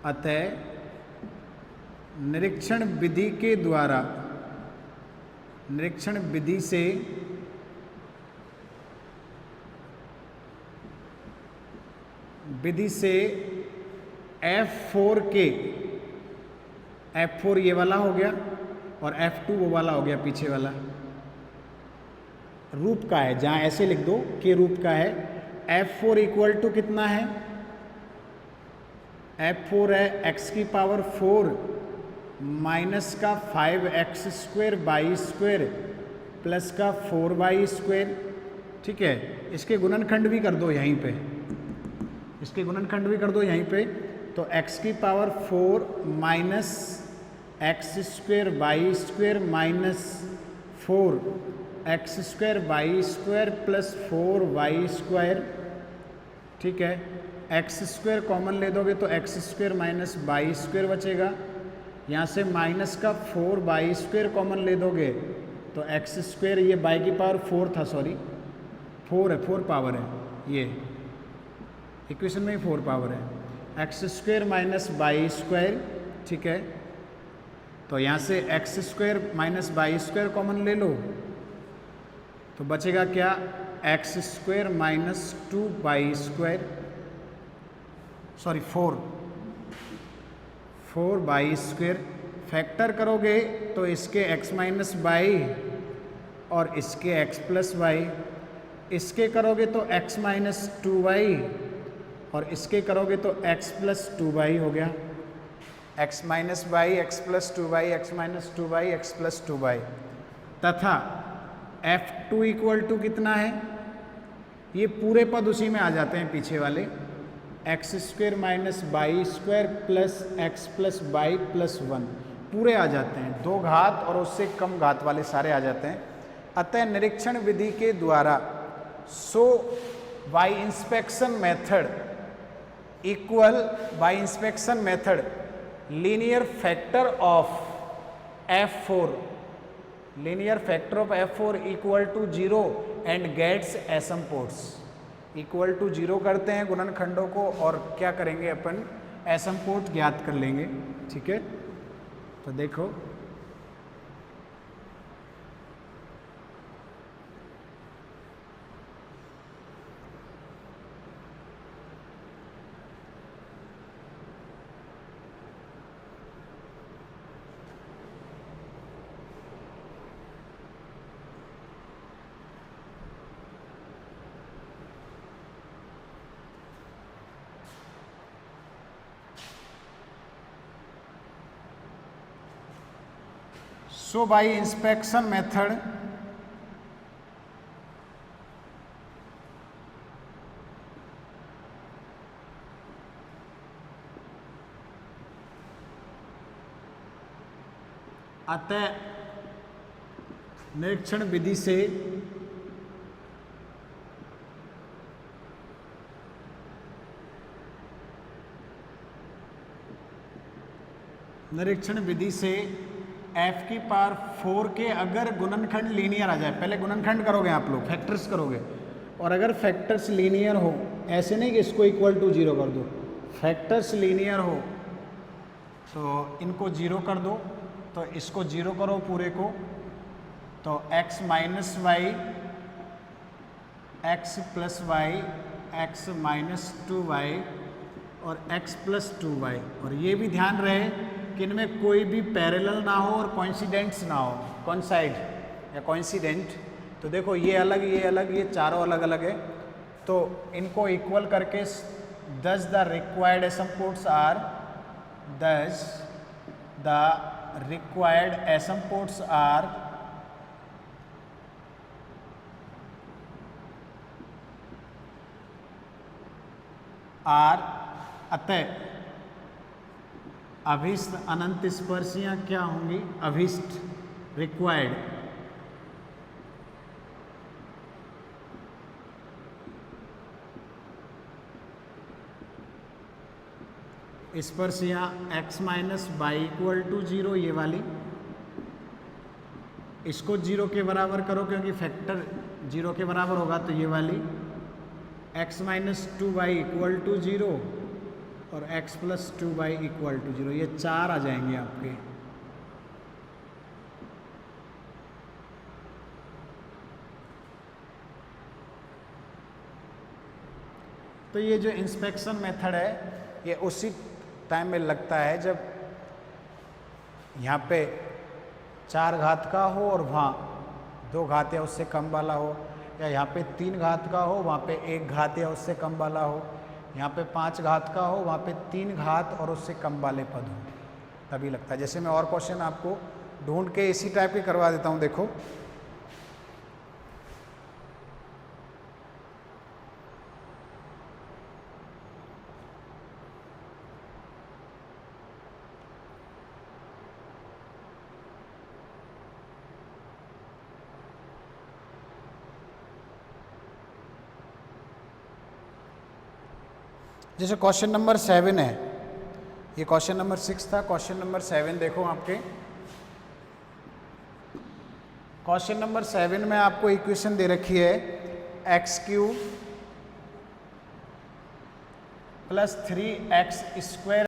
अतः निरीक्षण विधि के द्वारा, निरीक्षण विधि से f4 के, f4 ये वाला हो गया और f2 वो वाला हो गया पीछे वाला, रूप का है. जहाँ ऐसे लिख दो के रूप का है. f4 इक्वल टू कितना है, f4 है x की पावर 4 माइनस का 5x² बाई स्क्वायर प्लस का 4y². ठीक है, इसके गुणनखंड भी कर दो यहीं पे, इसके गुणनखंड भी कर दो यहीं पे. तो x की power 4 minus x² by square minus 4x² by square plus 4y². ठीक है, x² कॉमन ले दोगे तो x² माइनस बाई स्क्वायर बचेगा. यहाँ से माइनस का 4y² कॉमन ले दोगे तो x², ये बाई की पावर 4 था, सॉरी 4 है, 4 पावर है, ये इक्वेशन में ही 4 पावर है। X square minus y square, ठीक है, तो यहाँ से x square minus y square common ले लो तो बचेगा क्या, x square minus 2y square, sorry 4y square. Factor करोगे तो इसके x माइनस वाई और इसके x प्लस वाई, इसके करोगे तो x माइनस 2y और इसके करोगे तो x प्लस 2y हो गया। x minus y, x plus 2y, x minus 2y, x plus 2y तथा F2 इक्वल टू कितना है, ये पूरे पद उसी में आ जाते हैं पीछे वाले, x square minus y square plus x plus y plus 1 पूरे आ जाते हैं, 2 घात और उससे कम घात वाले सारे आ जाते हैं। अतः निरीक्षण विधि के द्वारा so by inspection method equal by inspection method linear factor of F4, linear factor of F4 equal to 0 and gets asymptotes. Equal to 0 करते हैं गुणनखंडों को और क्या करेंगे अपन, एसम्पोर्ट ज्ञात कर लेंगे, ठीक है। तो देखो So by inspection method अतः निरीक्षण विधि से f की पावर 4 के अगर गुणनखंड लीनियर आ जाए, पहले गुणनखंड करोगे आप लोग, फैक्टर्स करोगे, और अगर फैक्टर्स लीनियर हो, ऐसे नहीं कि इसको इक्वल टू 0 कर दो, फैक्टर्स लीनियर हो तो इनको 0 कर दो, तो इसको 0 करो पूरे को, तो x minus y, x plus y, x minus 2y और x प्लस 2y। और ये भी ध्यान रहे कि इनमें कोई भी पैरेलल ना हो और कोइंसिडेंट्स ना हो, कॉन्साइड या कोइंसिडेंट। तो देखो ये अलग, ये अलग, ये चारों अलग अलग है, तो इनको इक्वल करके thus the required asymptotes are, thus the required asymptotes are अतः अभिष्ट अनंत स्पर्शियां क्या होंगी, अभिष्ट रिक्वायर्ड स्पर्शियां x minus y equal to 0, ये वाली, इसको 0 के बराबर करो क्योंकि फैक्टर 0 के बराबर होगा, तो ये वाली x minus 2y equal to 0 और x plus 2y equal to 0, ये 4 आ जाएंगे आपके। तो ये जो इंस्पेक्शन मेथड है ये उसी टाइम में लगता है जब यहाँ पे 4 घात का हो और वहाँ 2 घात या उससे कम वाला हो, या यहाँ पे 3 घात का हो, वहाँ पे 1 घात या उससे कम वाला हो, यहाँ पे 5 घात का हो, वहाँ पे 3 घात और उससे कम वाले पद हो, तभी लगता है। जैसे मैं और क्वेश्चन आपको ढूंढ के इसी टाइप के करवा देता हूँ, देखो जैसे क्वेश्चन नंबर 7 है, ये क्वेश्चन नंबर 6 था, क्वेश्चन नंबर 7 देखो आपके। क्वेश्चन नंबर 7 में आपको इक्वेशन दे रखी है x cube plus 3x square